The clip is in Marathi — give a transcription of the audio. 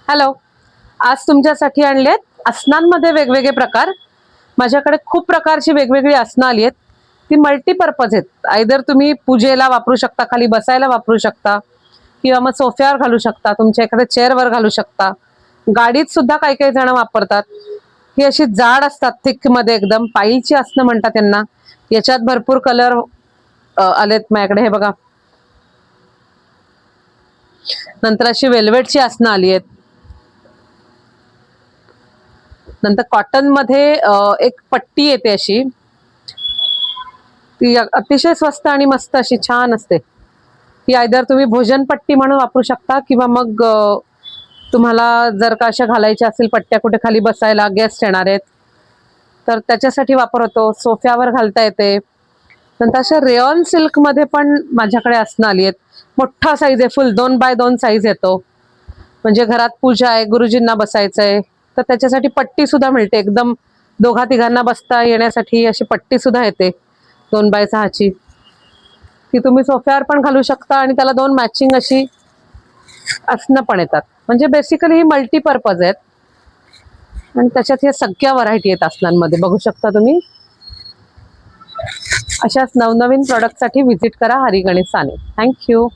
हॅलो, आज तुमच्यासाठी आणलेत आसनांमध्ये वेगवेगळे प्रकार। माझ्याकडे खूप प्रकारची वेगवेगळी आसनं आली आहेत। ती मल्टीपर्पज आहेत। आयदर तुम्ही पूजेला वापरू शकता, खाली बसायला वापरू शकता, किंवा मग सोफ्यावर घालू शकता, तुमच्या एखाद्या चेअरवर घालू शकता, गाडीत सुद्धा काही काही जण वापरतात। ही अशी जाड असतात, थिक मध्ये एकदम, पायीची आसनं म्हणतात त्यांना। याच्यात भरपूर कलर आलेत माझ्याकडे, हे बघा। नंतर अशी वेल्वेटची आसनं आली आहेत। नंतर कॉटन मध्ये एक पट्टी येते अशी, ती अतिशय स्वस्त आणि मस्त अशी छान असते। ही आयदर तुम्ही भोजन पट्टी म्हणून वापरू शकता, किंवा मग तुम्हाला जर का अशा घालायच्या असतील पट्ट्या कुठे खाली बसायला, गेस्ट येणार आहेत तर त्याच्यासाठी वापर होतो। सोफ्यावर घालता येते। नंतर अशा रेयॉन सिल्क मध्ये पण माझ्याकडे आसनं आली आहेत। मोठा साईज आहे, फुल 2x2 साईज येतो। म्हणजे घरात पूजा आहे, गुरुजींना बसायचंय तर त्याच्यासाठी पट्टी सुद्धा मिळते। एकदम दोघा तिघांना बसता येण्यासाठी अशी पट्टी सुद्धा येते 2x6ची। ती तुम्ही सोफ्यावर पण घालू शकता आणि त्याला 2 मॅचिंग अशी आसनं पण येतात। म्हणजे बेसिकली ही मल्टीपर्पज आहेत आणि त्याच्यात या सगळ्या व्हरायटी आहेत आसनांमध्ये, बघू शकता तुम्ही। अशाच नवनवीन प्रोडक्टसाठी व्हिजिट करा हरी गणेश साने। थँक्यू।